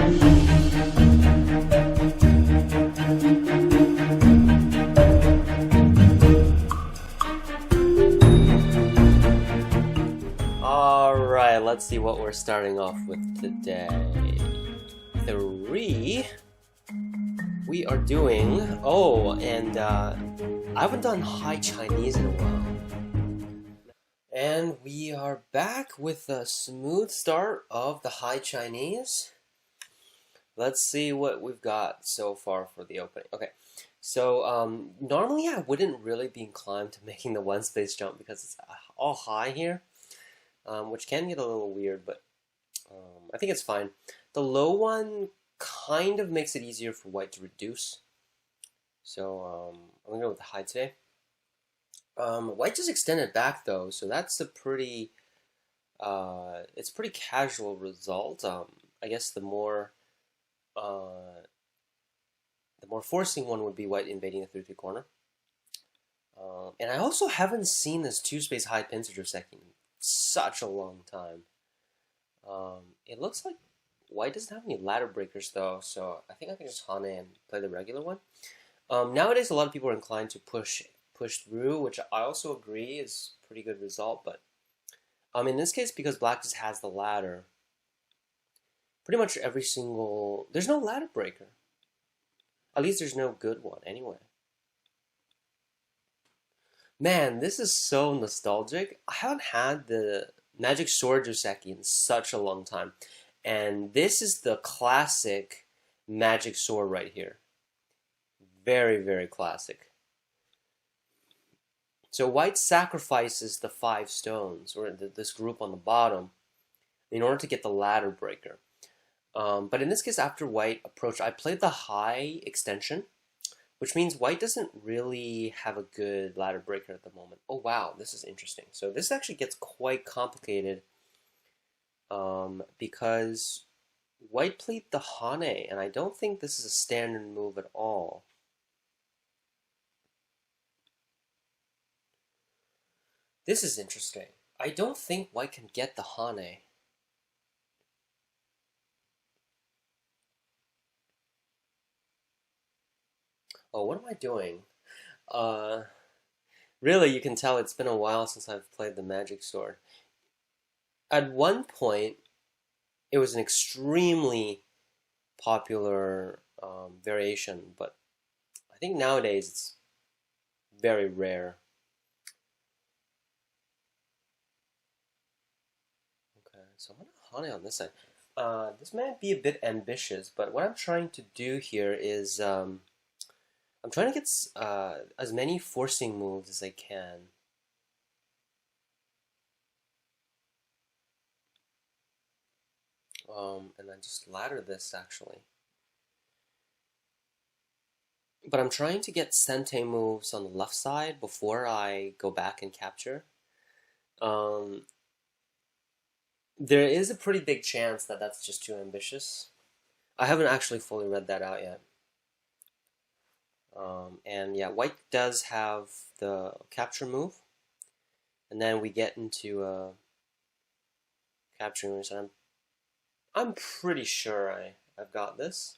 Alright, let's see what we're starting off with today. 3. We are doing... Oh, and I haven't done High Chinese in a while. And we are back with a smooth start of the High Chinese. Let's see what we've got so far for the opening. Okay, so normally I wouldn't really be inclined to making the one space jump because it's all high here. Which can get a little weird, but I think it's fine. The low one kind of makes it easier for white to reduce. So I'm going to go with the high today. White just extended back though, so that's a pretty, it's a pretty casual result. I guess the more forcing one would be white invading the 3-3 corner. And I also haven't seen this 2-space high pincer second such a long time. It looks like white doesn't have any ladder breakers though, so I think I can just Hane and play the regular one. Nowadays, a lot of people are inclined to push through, which I also agree is a pretty good result. But in this case, because black just has the ladder, pretty much every single there's no ladder breaker. At least there's no good one anyway. Man, this is so nostalgic. I haven't had the Magic Sword Joseki in such a long time. And this is the classic Magic Sword right here. Very, very classic. So white sacrifices the 5 stones, or this group on the bottom, in order to get the ladder breaker. But in this case, after white approached, I played the high extension, which means white doesn't really have a good ladder breaker at the moment. Oh wow, this is interesting. So this actually gets quite complicated because white played the Hane, and I don't think this is a standard move at all. This is interesting. I don't think white can get the Hane. Oh, what am I doing? Really, you can tell it's been a while since I've played the Magic Sword. At one point, it was an extremely popular variation, but I think nowadays it's very rare. Okay, so I'm going to Hane on this side. This might be a bit ambitious, but what I'm trying to do here is... I'm trying to get as many forcing moves as I can. And then just ladder this, actually. But I'm trying to get Sente moves on the left side before I go back and capture. There is a pretty big chance that that's just too ambitious. I haven't actually fully read that out yet. And yeah, white does have the capture move, and then we get into capturing moves. And I'm pretty sure I've got this.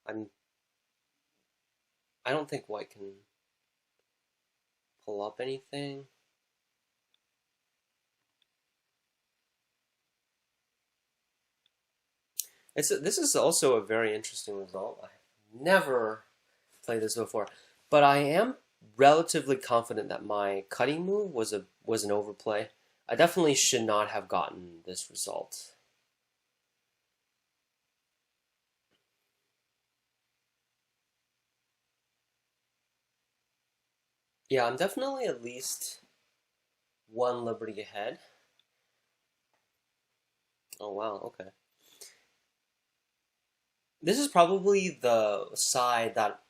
I don't think white can pull up anything. This is also a very interesting result. Never played this before, but I am relatively confident that my cutting move was an overplay. I definitely should not have gotten this result. Yeah, I'm definitely at least 1 liberty ahead. Oh wow, okay. This is probably the side that,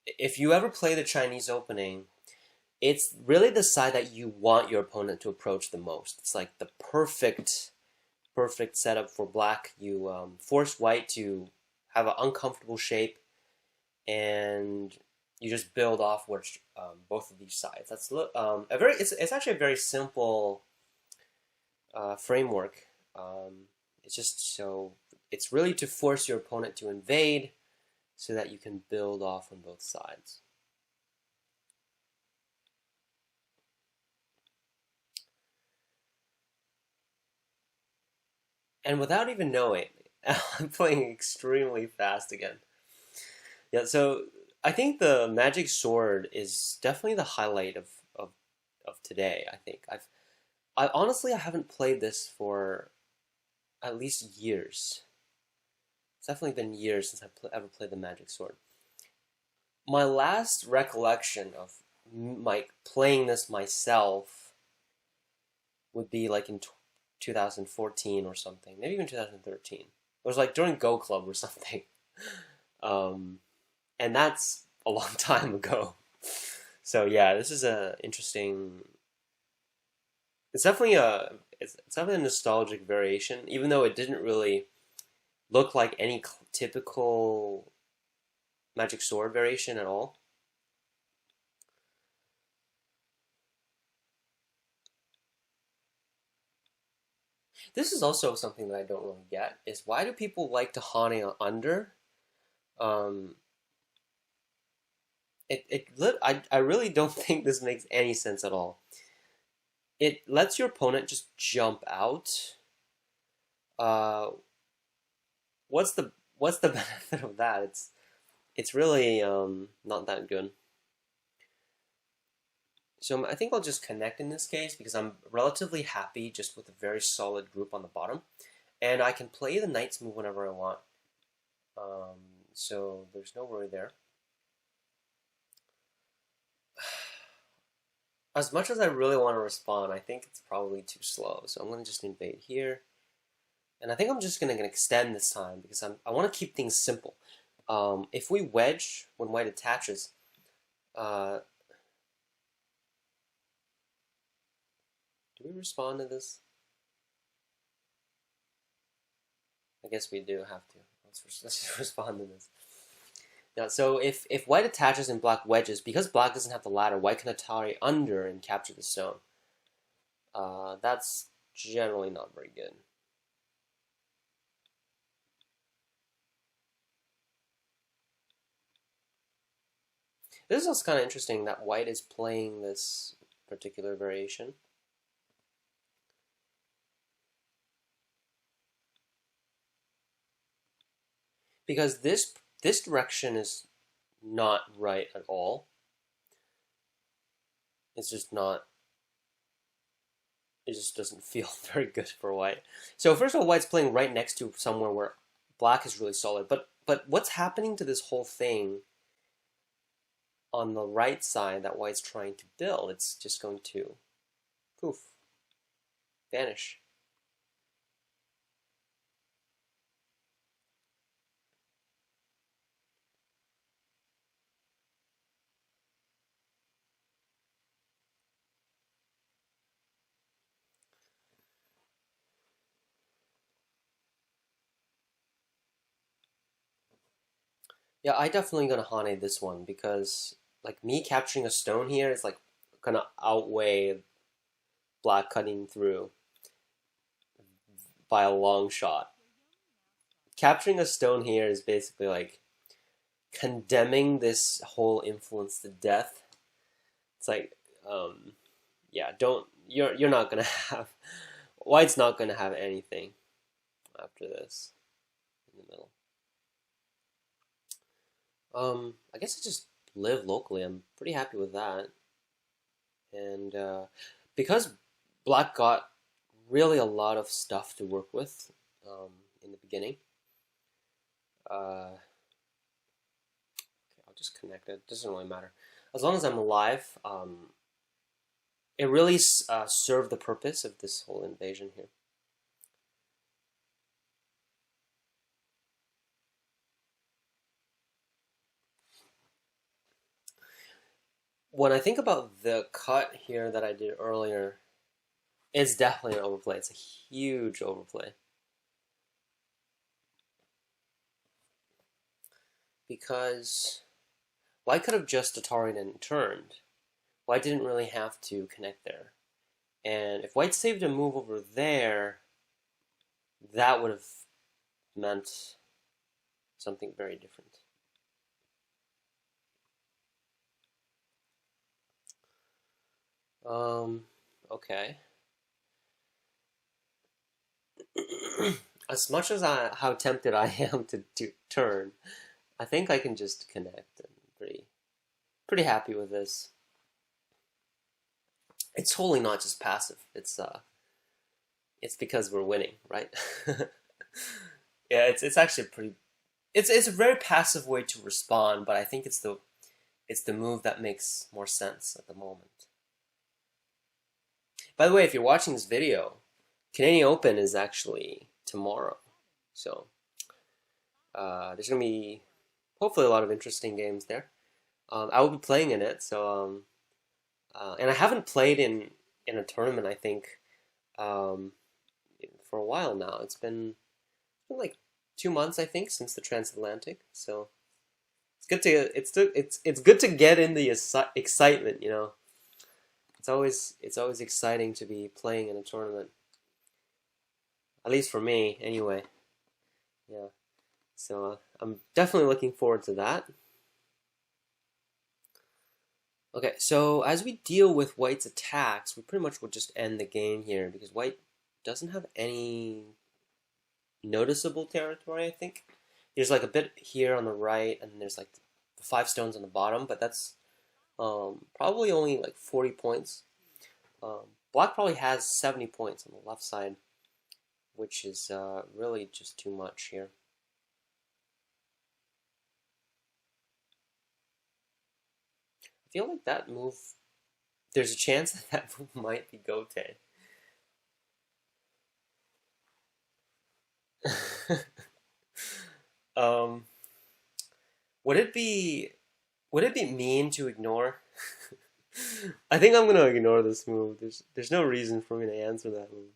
if you ever play the Chinese opening, it's really the side that you want your opponent to approach the most. It's like the perfect setup for black. You force white to have an uncomfortable shape, and you just build off both of these sides. That's it's actually a very simple framework. It's just so it's really to force your opponent to invade so that you can build off on both sides. And without even knowing, I'm playing extremely fast again. Yeah, so I think the magic sword is definitely the highlight of today. I think I honestly I haven't played this for at least years. It's definitely been years since I ever played the magic sword. My last recollection of my playing this myself would be like in 2014 or something, maybe even 2013. It was like during Go Club or something, um, and that's a long time ago. So yeah, this is a interesting. It's definitely a it's definitely a nostalgic variation, even though it didn't really look like any typical Magic Sword variation at all. This is also something that I don't really get is why do people like to Hane under? Um, I really don't think this makes any sense at all. It lets your opponent just jump out. Uh, what's the benefit of that? It's really not that good. So I think I'll just connect in this case because I'm relatively happy just with a very solid group on the bottom. And I can play the Knight's move whenever I want. So there's no worry there. As much as I really want to respond, I think it's probably too slow. So I'm going to just invade here. And I think I'm just going to extend this time because I want to keep things simple. If we wedge when white attaches, do we respond to this? I guess we do have to. Let's just respond to this. Now, so if white attaches and black wedges, because black doesn't have the ladder, white can Atari under and capture the stone. That's generally not very good. This is also kind of interesting that white is playing this particular variation. Because this direction is not right at all. It's just not. It just doesn't feel very good for white. So first of all, white's playing right next to somewhere where black is really solid. But what's happening to this whole thing on the right side that white's trying to build? It's just going to poof, vanish. Yeah, I definitely gonna Hane this one because like me capturing a stone here is like gonna outweigh black cutting through by a long shot. Capturing a stone here is basically like condemning this whole influence to death. It's like, yeah, don't you're not gonna have white's not gonna have anything after this in the middle. I guess I just live locally. I'm pretty happy with that, and because black got really a lot of stuff to work with in the beginning. Okay, I'll just connect it. Doesn't really matter as long as I'm alive. It really served the purpose of this whole invasion here. When I think about the cut here that I did earlier, it's definitely an overplay. It's a huge overplay. Because white could have just Atari'd and turned. White didn't really have to connect there. And if white saved a move over there, that would have meant something very different. Okay. As much as how tempted I am to turn, I think I can just connect and pretty happy with this. It's totally not just passive. It's because we're winning, right? Yeah, it's actually pretty. It's a very passive way to respond, but I think it's the move that makes more sense at the moment. By the way, if you're watching this video, Canadian Open is actually tomorrow, so there's gonna be hopefully a lot of interesting games there. I will be playing in it, so and I haven't played in a tournament. I think um, for a while now. It's been like 2 months, I think, since the transatlantic. So it's good to get in the excitement. It's always exciting to be playing in a tournament. At least for me, anyway. Yeah. So I'm definitely looking forward to that. Okay, so as we deal with White's attacks, we pretty much will just end the game here because White doesn't have any noticeable territory, I think. There's like a bit here on the right, and there's like the 5 stones on the bottom, but that's probably only like 40 points. Black probably has 70 points on the left side, which is really just too much here. I feel like that move, there's a chance that that move might be Gote. um, would it be mean to ignore? I think I'm gonna ignore this move. There's no reason for me to answer that move.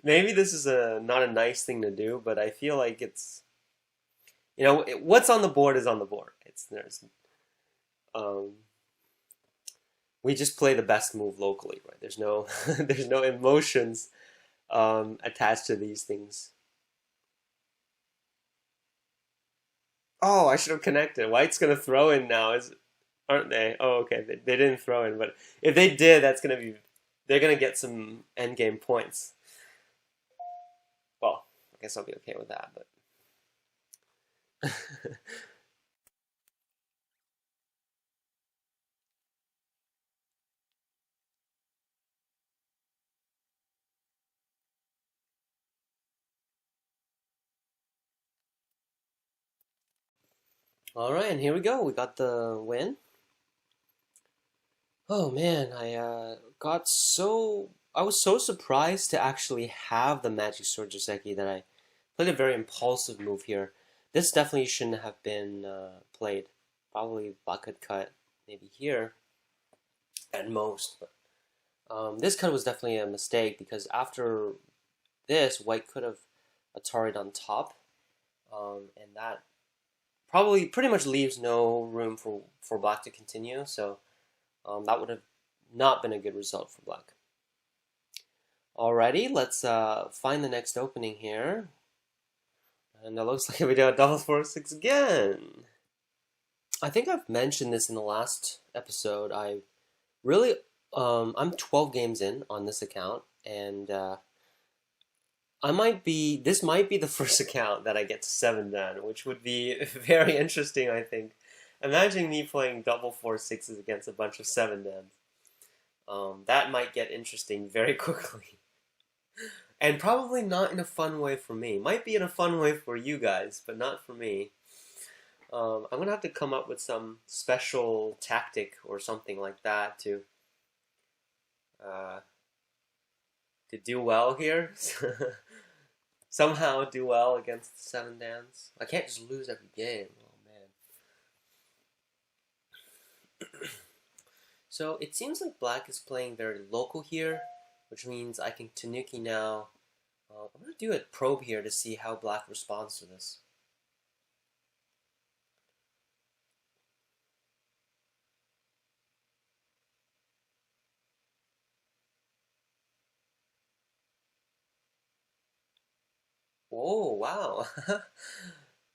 Maybe this is not a nice thing to do, but I feel like it's what's on the board is on the board. Um, we just play the best move locally, right? There's no there's no emotions attached to these things. Oh, I should have connected. White's gonna throw in now, aren't they? Oh, okay. They didn't throw in, but if they did, they're gonna get some endgame points. Well, I guess I'll be okay with that, but all right, and here we go. We got the win. Oh man, I was so surprised to actually have the Magic Sword Joseki that I played a very impulsive move here. This definitely shouldn't have been played. Probably Black could cut maybe here at most, but this cut was definitely a mistake because after this, White could have Atari'd on top, and that probably pretty much leaves no room for Black to continue. So that would have not been a good result for Black. Alrighty, let's find the next opening here. And it looks like we do a double 4-6 again. I think I've mentioned this in the last episode. Really, I'm 12 games in on this account, and this might be the first account that I get to 7 Dan, which would be very interesting, I think. Imagine me playing double 4-6s against a bunch of 7 Dans. That might get interesting very quickly. And probably not in a fun way for me. Might be in a fun way for you guys, but not for me. I'm going to have to come up with some special tactic or something like that uh, to do well here. Somehow do well against the 7 Dans. I can't just lose every game. Oh, man. So it seems like Black is playing very local here, which means I can Tanuki now. I'm going to do a probe here to see how Black responds to this. Oh, wow.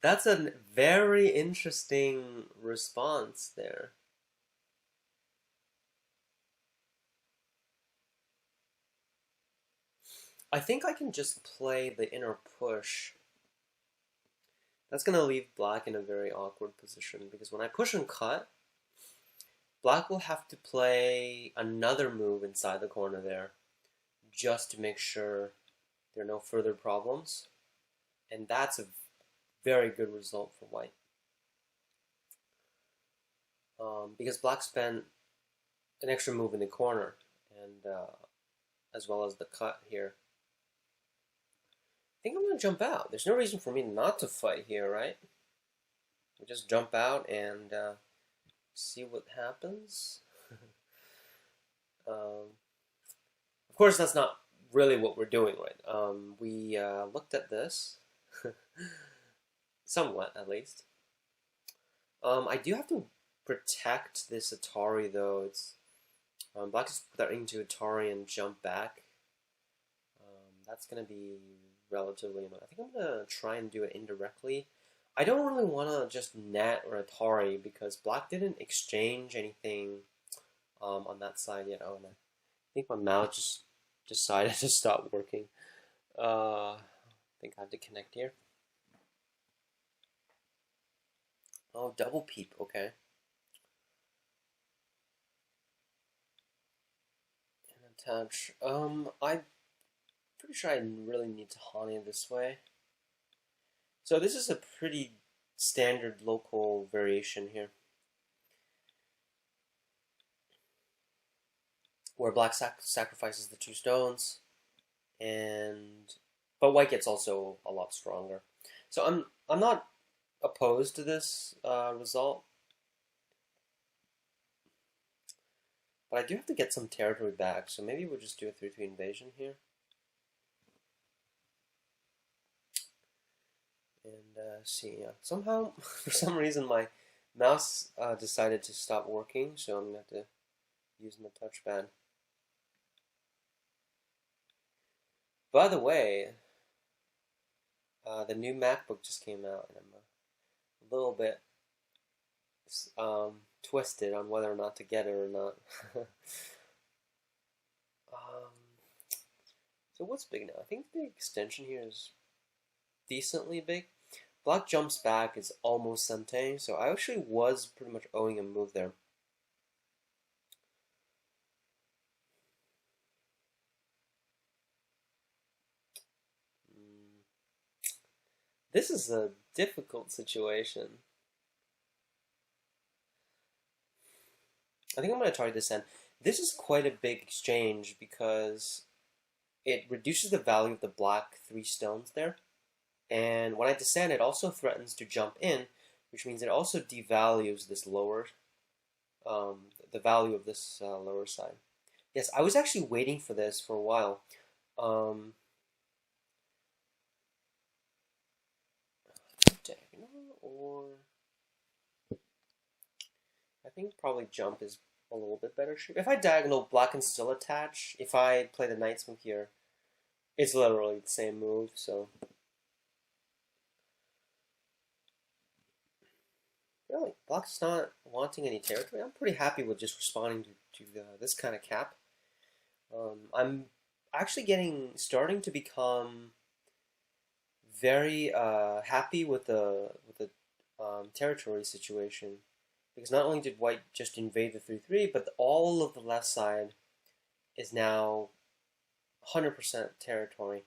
That's a very interesting response there. I think I can just play the inner push. That's going to leave black in a very awkward position because when I push and cut, black will have to play another move inside the corner there just to make sure there are no further problems. And that's a very good result for white. Because black spent an extra move in the corner, and as well as the cut here. I think I'm going to jump out. There's no reason for me not to fight here, right? We just jump out and see what happens. Of course, that's not really what we're doing, right? We looked at this, somewhat at least. I do have to protect this Atari, though. It's black is threatening to Atari and jump back. That's going to be relatively annoying. I think I'm going to try and do it indirectly. I don't really want to just net or Atari because black didn't exchange anything on that side yet. Oh, and I think my mouse just decided to stop working. I think I have to connect here. Oh, double peep, okay. And attach. I'm pretty sure I really need to honey this way. So this is a pretty standard local variation here, where black sacrifices the two stones, but white gets also a lot stronger. So I'm not opposed to this result, but I do have to get some territory back. So maybe we'll just do a 3-3 invasion here. And see, somehow, for some reason, my mouse decided to stop working, so I'm going to have to use the touchpad. By the way, the new MacBook just came out, and I'm a little bit twisted on whether or not to get it or not. So what's big now? I think the extension here is decently big. Black jumps back is almost Sente, so I actually was pretty much owing a move there. This is a difficult situation. I think I'm going to target this end. This is quite a big exchange because it reduces the value of the black 3 stones there. And when I descend, it also threatens to jump in, which means it also devalues this lower, the value of this lower side. Yes, I was actually waiting for this for a while. Diagonal, or I think probably jump is a little bit better shape. If I diagonal, black can still attach. If I play the knight's move here, it's literally the same move, so. Really, black's not wanting any territory. I'm pretty happy with just responding to this kind of cap. I'm actually starting to become very happy with the territory situation, because not only did white just invade the 3-3, but all of the left side is now 100% territory.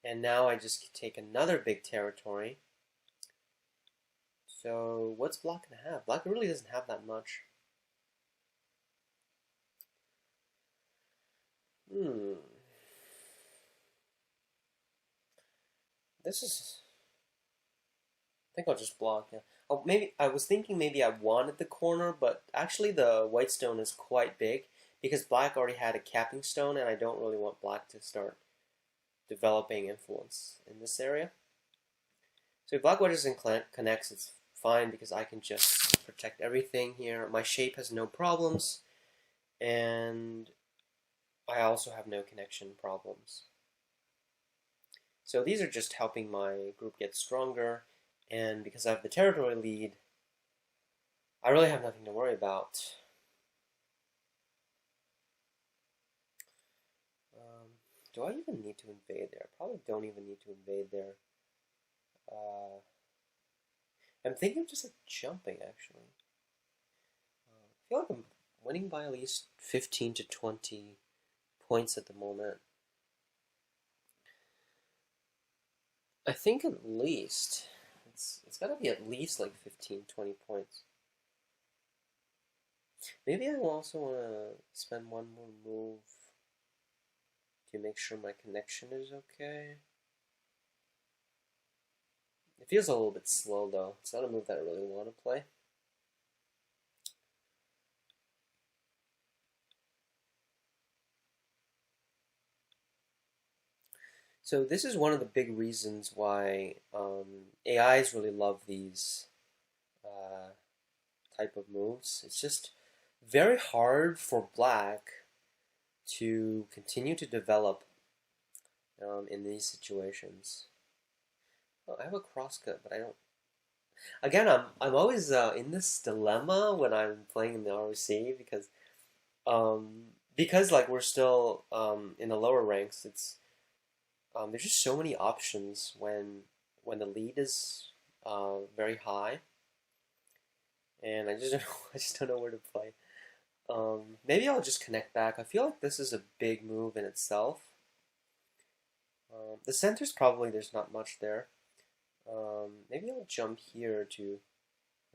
And now I just take another big territory. So what's black going to have? Black really doesn't have that much. This is... I think I'll just block, yeah. Oh, maybe I was thinking maybe I wanted the corner, but actually the white stone is quite big because black already had a capping stone, and I don't really want black to start developing influence in this area. So if black wedges and connects, it's fine because I can just protect everything here. My shape has no problems, and I also have no connection problems. So these are just helping my group get stronger, and because I have the territory lead, I really have nothing to worry about. Do I even need to invade there? I probably don't even need to invade there. I'm thinking of just like jumping, actually. I feel like I'm winning by at least 15 to 20 points at the moment. I think at least. It's got to be at least like 15, 20 points. Maybe I will also want to spend one more move to make sure my connection is okay. It feels a little bit slow though. It's not a move that I really want to play. So this is one of the big reasons why AIs really love these type of moves. It's just very hard for black to continue to develop in these situations. Oh, I have a crosscut, but I don't. Again, I'm always in this dilemma when I'm playing in the ROC because like we're still in the lower ranks. It's there's just so many options when the lead is very high, and I just don't know where to play. Maybe I'll just connect back. I feel like this is a big move in itself. The center's probably there's not much there. Maybe I'll jump here to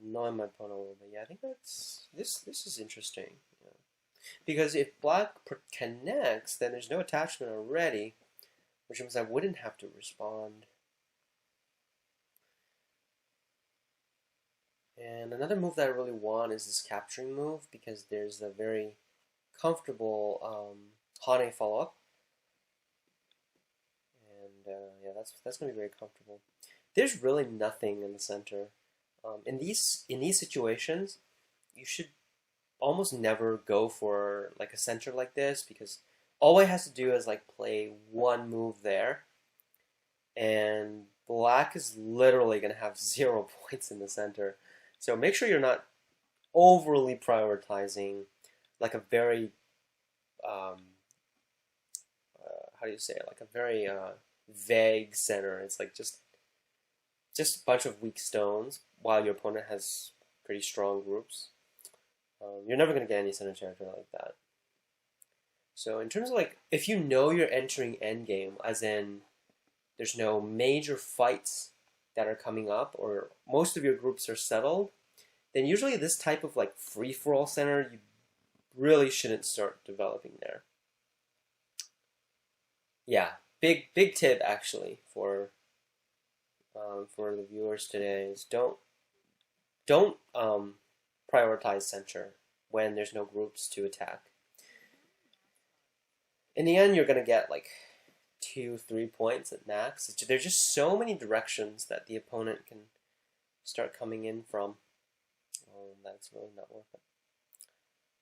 annoy my opponent a little bit. Yeah, I think that's this is interesting. Yeah. Because if black connects, then there's no attachment already, which means I wouldn't have to respond. And another move that I really want is this capturing move because there's a very comfortable Hane follow-up. And yeah, that's going to be very comfortable. There's really nothing in the center. In these situations, you should almost never go for like a center like this because all it has to do is like play one move there, and black is literally going to have 0 points in the center. So make sure you're not overly prioritizing like a very how do you say it? Like a very vague center. It's like just a bunch of weak stones while your opponent has pretty strong groups. You're never going to get any center territory like that. So in terms of like, if you know you're entering endgame, as in there's no major fights that are coming up, or most of your groups are settled, then usually this type of like free-for-all center, you really shouldn't start developing there. Yeah, big tip actually for the viewers today is don't prioritize center when there's no groups to attack. In the end, you're gonna get like 2-3 points at max. There's just so many directions that the opponent can start coming in from. That's really not worth it.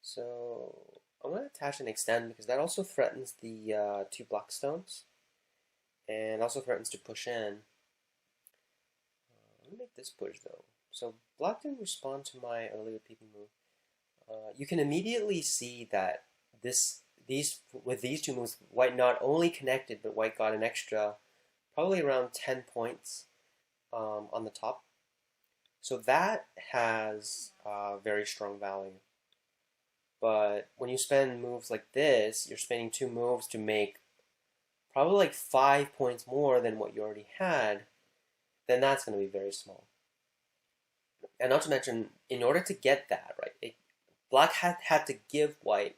So I'm going to attach and extend because that also threatens the 2 black stones and also threatens to push in. Let me make this push though. So black didn't respond to my earlier peeping move. You can immediately see that with these 2 moves, white not only connected, but white got an extra, probably around 10 points on the top. So that has very strong value. But when you spend moves like this, you're spending 2 moves to make probably like 5 points more than what you already had, then that's going to be very small. And not to mention, in order to get that, right, black had to give white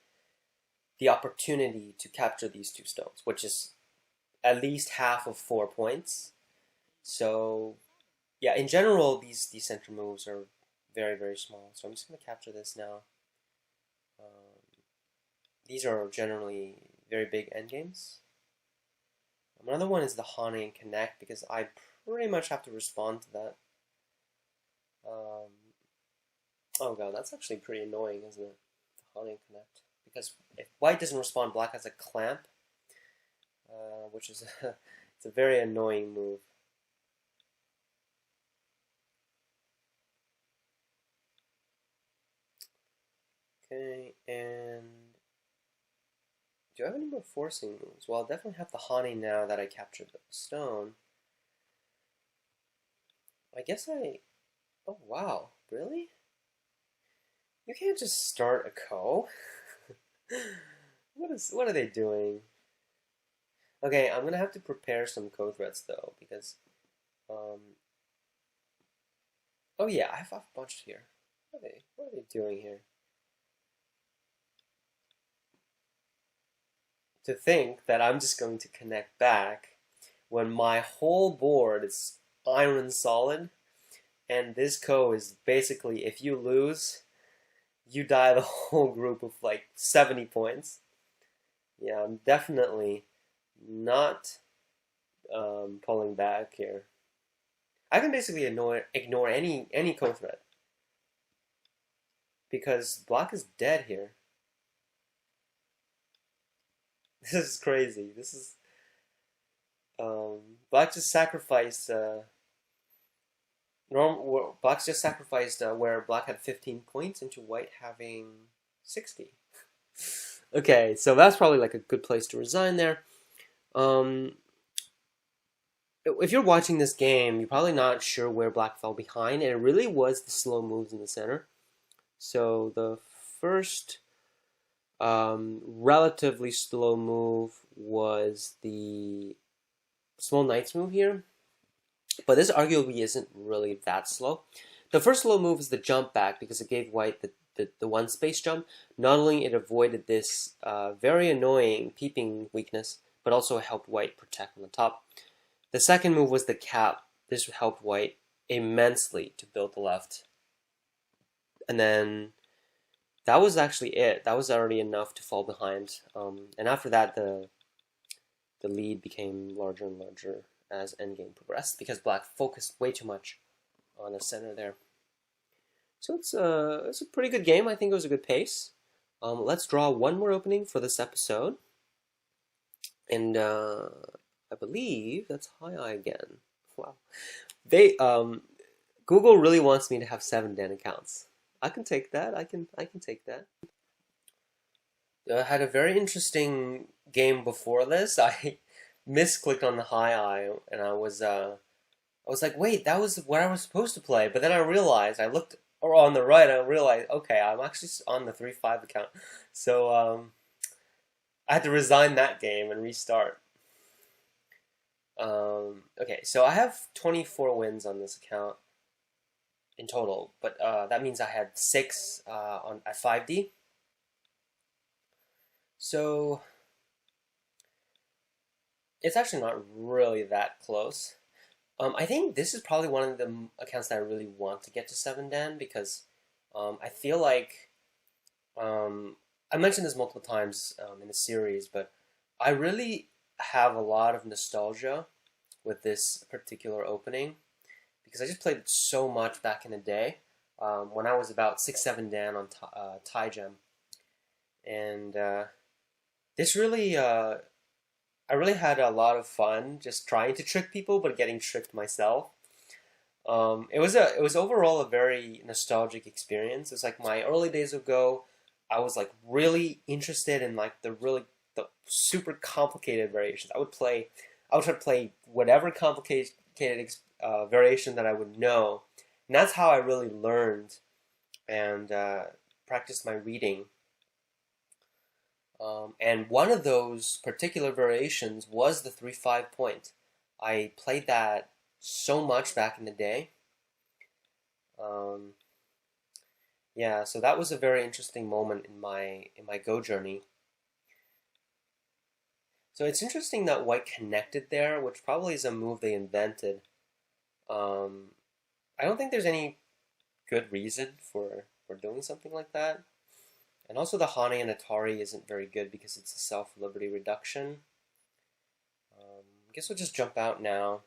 the opportunity to capture these 2 stones, which is at least half of 4 points. So yeah, in general, these center moves are very, very small. So I'm just going to capture this now. These are generally very big endgames. Another one is the Hane and Connect because I pretty much have to respond to that. Oh god, that's actually pretty annoying, isn't it? The Hane and Connect. Because if white doesn't respond, black has a clamp, which is It's a very annoying move. Okay, and do I have any more forcing moves? Well, I'll definitely have the Hani now that I captured the stone. I guess I... Oh, wow. Really? You can't just start a ko. What are they doing? Okay, I'm gonna have to prepare some ko threats though, because oh yeah, I have a bunch here. What are they doing here? To think that I'm just going to connect back when my whole board is iron solid, and this ko is basically, if you lose, you die the whole group of like 70 points. Yeah, I'm definitely not pulling back here. I can basically ignore any ko threat because black is dead here. This is crazy. This is black just sacrificed. Black just sacrificed where black had 15 points into white having 60. Okay, so that's probably like a good place to resign there. If you're watching this game, you're probably not sure where black fell behind, and it really was the slow moves in the center. So the first relatively slow move was the small knights move here, but this arguably isn't really that slow. The first slow move is the jump back because it gave white the one space jump. Not only it avoided this very annoying peeping weakness, but also helped white protect on the top. The second move was the cap. This helped white immensely to build the left. And then that was actually it. That was already enough to fall behind. And after that, the lead became larger and larger as endgame progressed because black focused way too much on the center there. So it's a pretty good game. I think it was a good pace. Let's draw one more opening for this episode. And I believe that's high again. Wow. They Google really wants me to have 7 Dan accounts. I can take that. I can take that. I had a very interesting game before this. I misclicked on the high eye, and I was like, wait, that was what I was supposed to play. But then I realized, I looked on the right, and I realized, okay, I'm actually on the 3-5 account. So I had to resign that game and restart. Okay, so I have 24 wins on this account in total, but that means I had 6 at 5D. So it's actually not really that close. I think this is probably one of the accounts that I really want to get to 7 Dan because I feel like I mentioned this multiple times in the series, but I really have a lot of nostalgia with this particular opening because I just played it so much back in the day when I was about 6-7 Dan on Tie Gem, and this really I really had a lot of fun just trying to trick people, but getting tricked myself. It was overall a very nostalgic experience. It's like my early days ago. I was like really interested in like the super complicated variations. I would try to play whatever complicated variation that I would know, and that's how I really learned and practiced my reading. And one of those particular variations was the 3-5 point. I played that so much back in the day. Yeah, so that was a very interesting moment in my Go journey. So it's interesting that white connected there, which probably is a move they invented. I don't think there's any good reason for doing something like that. And also the Hane and Atari isn't very good because it's a self-liberty reduction. I guess we'll just jump out now.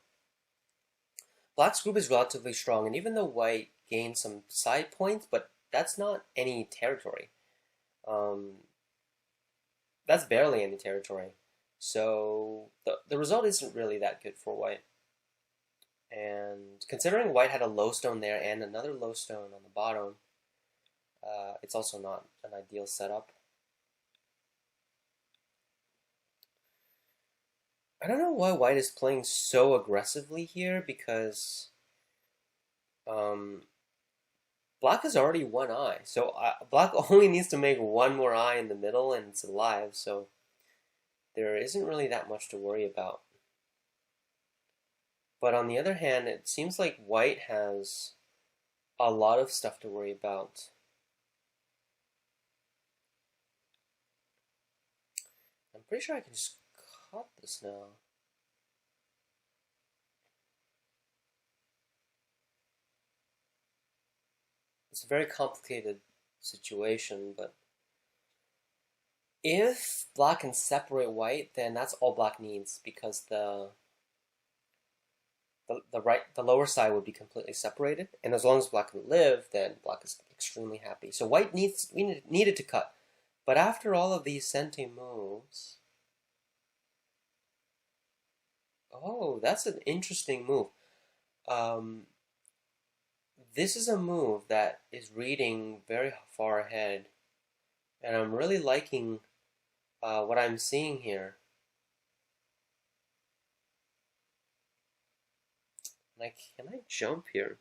Black's group is relatively strong, and even though white gained some side points, but that's not any territory. That's barely any territory. So the result isn't really that good for white. And considering white had a low stone there and another low stone on the bottom, it's also not an ideal setup. I don't know why white is playing so aggressively here because um, black has already one eye. So black only needs to make one more eye in the middle and it's alive. So there isn't really that much to worry about. But on the other hand, it seems like white has a lot of stuff to worry about. I'm pretty sure I can just cut this now. It's a very complicated situation, but if black can separate white, then that's all black needs because the lower side would be completely separated, and as long as black can live, then black is extremely happy. So white needed to cut, but after all of these senti moves, oh, that's an interesting move. Um, this is a move that is reading very far ahead, and I'm really liking what I'm seeing here. Like, can I jump here?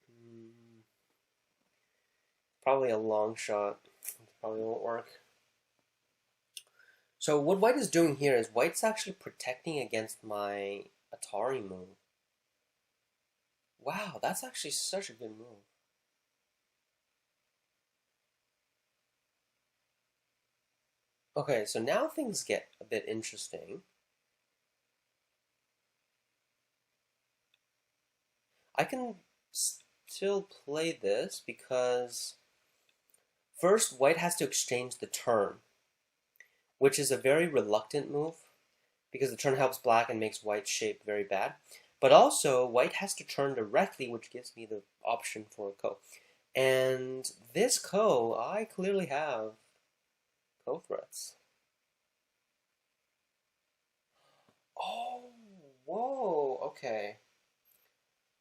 Hmm, probably a long shot. Probably won't work. So what white is doing here is white's actually protecting against my Atari move. Wow, that's actually such a good move. Okay, so now things get a bit interesting. I can still play this because first white has to exchange the turn, which is a very reluctant move because the turn helps black and makes white's shape very bad. But also, white has to turn directly, which gives me the option for a ko. And this ko, I clearly have ko threats. Oh, whoa, okay.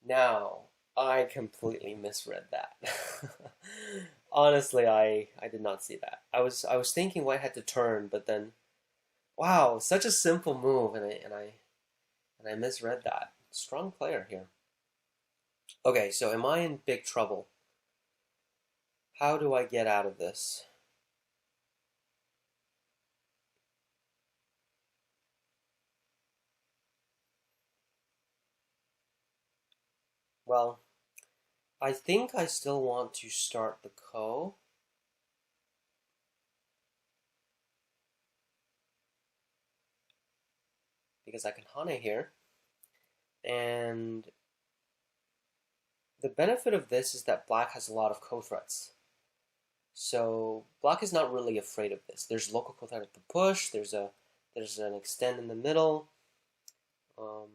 Now, I completely misread that. Honestly, I did not see that. I was thinking white had to turn, but then wow, such a simple move, and I misread that. Strong player here. Okay, so am I in big trouble? How do I get out of this? Well, I think I still want to start the ko. Because I can hane here. And the benefit of this is that black has a lot of ko threats. So black is not really afraid of this. There's local ko threat at the push. There's an extend in the middle. Um,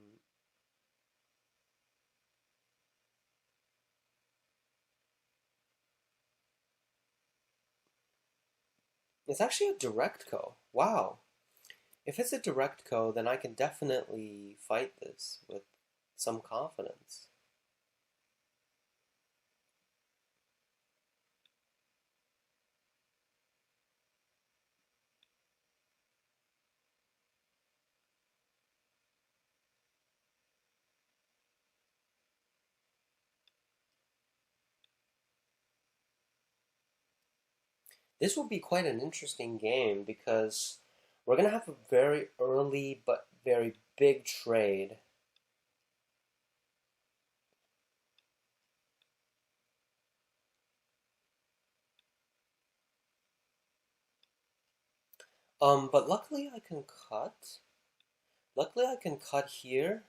it's actually a direct ko. Wow. If it's a direct ko, then I can definitely fight this with some confidence. This will be quite an interesting game because we're going to have a very early but very big trade. But luckily I can cut. Luckily I can cut here,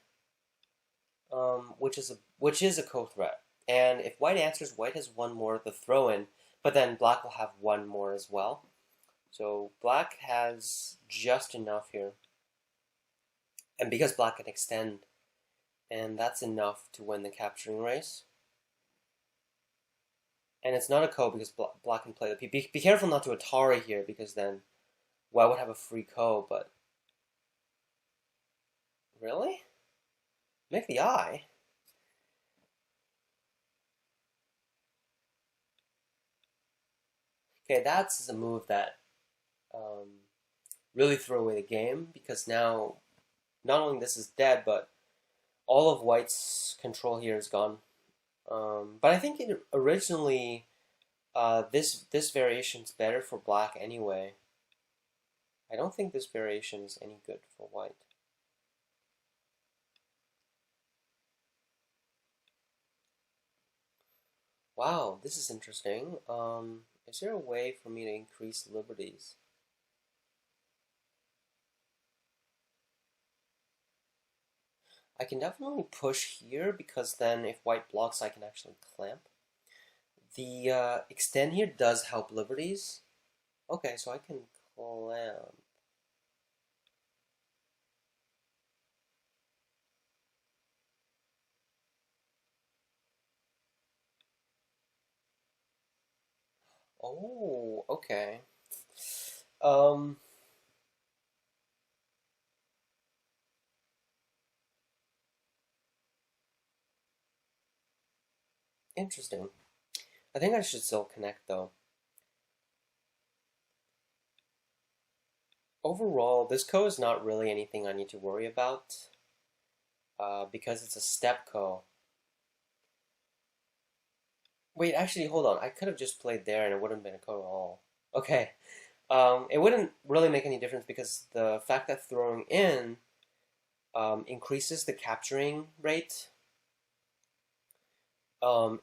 which is a co-threat. And if white answers, white has one more the throw-in, but then black will have one more as well. So black has just enough here. And because black can extend and that's enough to win the capturing race. And it's not a ko because black can play the p. Be careful not to Atari here, because then white would have a free ko, but... Really? Make the I. Okay, that's a move that really threw away the game, because now not only this is dead, but all of white's control here is gone. But I think originally this variation is better for black anyway. I don't think this variation is any good for white. Wow, this is interesting. Is there a way for me to increase liberties? I can definitely push here, because then if white blocks, I can actually clamp. The extend here does help liberties. Okay, so I can clamp. Oh, okay. Um, Interesting. I think I should still connect though. Overall, this ko is not really anything I need to worry about, because it's a step ko. Wait, actually, hold on. I could have just played there and it wouldn't have been a ko at all. Okay. It wouldn't really make any difference, because the fact that throwing in increases the capturing rate, and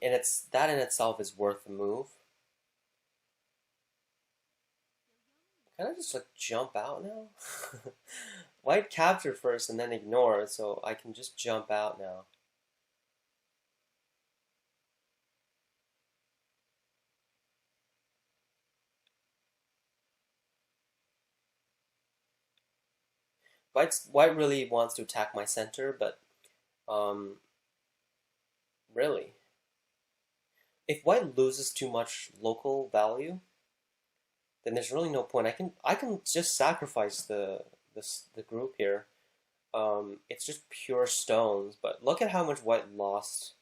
that in itself is worth the move. Can I just like jump out now? White captured first and then ignored, so I can just jump out now. White really wants to attack my center, but really, if white loses too much local value, then there's really no point. I can just sacrifice the group here. It's just pure stones, but look at how much white lost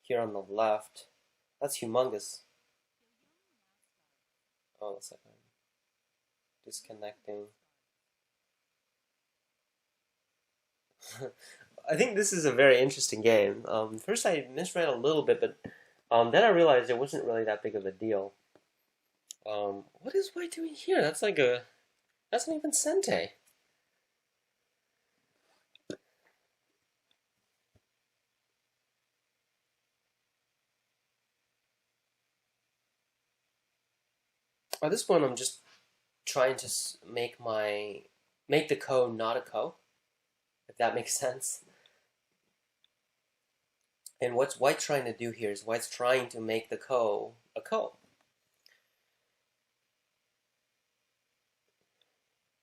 here on the left. That's humongous. Oh, that's like disconnecting. I think this is a very interesting game. First I misread a little bit, but then I realized it wasn't really that big of a deal. What is white doing here? That's not even Sente. At this point, I'm just trying to make the ko not a ko, if that makes sense. And what's white trying to do here is white's trying to make the ko a ko.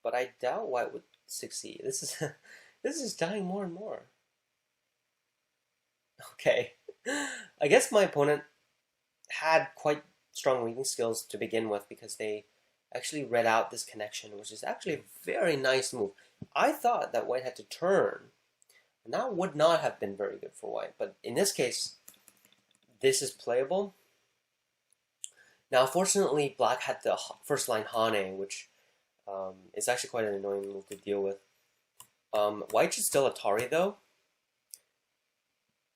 But I doubt white would succeed. This is dying more and more. Okay. I guess my opponent had quite strong reading skills to begin with, because they actually read out this connection, which is actually a very nice move. I thought that white had to turn, and that would not have been very good for white. But in this case, this is playable. Now, fortunately, black had the first line Hane, which is actually quite an annoying move to deal with. White should still Atari, though.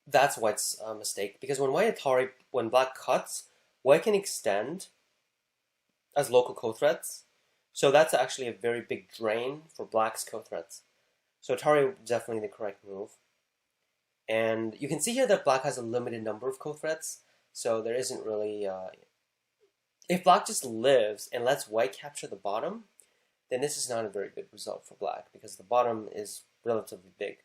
That's white's mistake, because when black cuts, white can extend as local co-threats. So that's actually a very big drain for black's co-threats. So Atari is definitely the correct move. And you can see here that black has a limited number of co-threats, so there isn't really... if black just lives and lets white capture the bottom, then this is not a very good result for black, because the bottom is relatively big.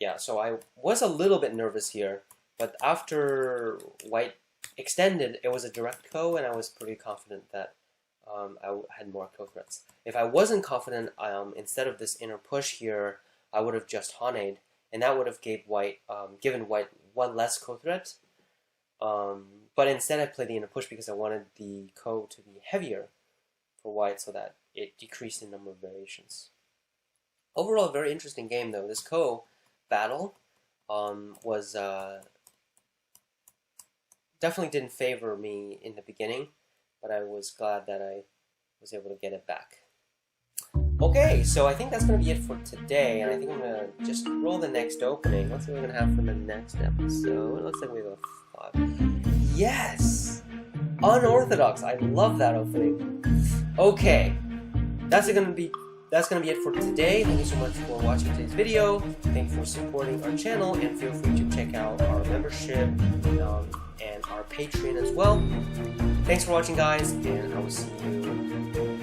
Yeah, so I was a little bit nervous here, but after white extended, it was a direct ko, and I was pretty confident that I had more ko threats. If I wasn't confident, instead of this inner push here, I would have just Haned, and that would have given white one less co-threat. But instead I played the inner push because I wanted the ko to be heavier for white so that it decreased the number of variations. Overall, a very interesting game though. This ko battle was definitely didn't favor me in the beginning, but I was glad that I was able to get it back. Okay, so I think that's going to be it for today, and I think I'm going to just roll the next opening. Let's see what we're going to have for the next episode. It looks like we have a 5. Yes! Unorthodox! I love that opening. Okay, that's going to be it for today. Thank you so much for watching today's video. Thank you for supporting our channel, and feel free to check out our membership and our Patreon as well. Thanks for watching, guys, and I will see you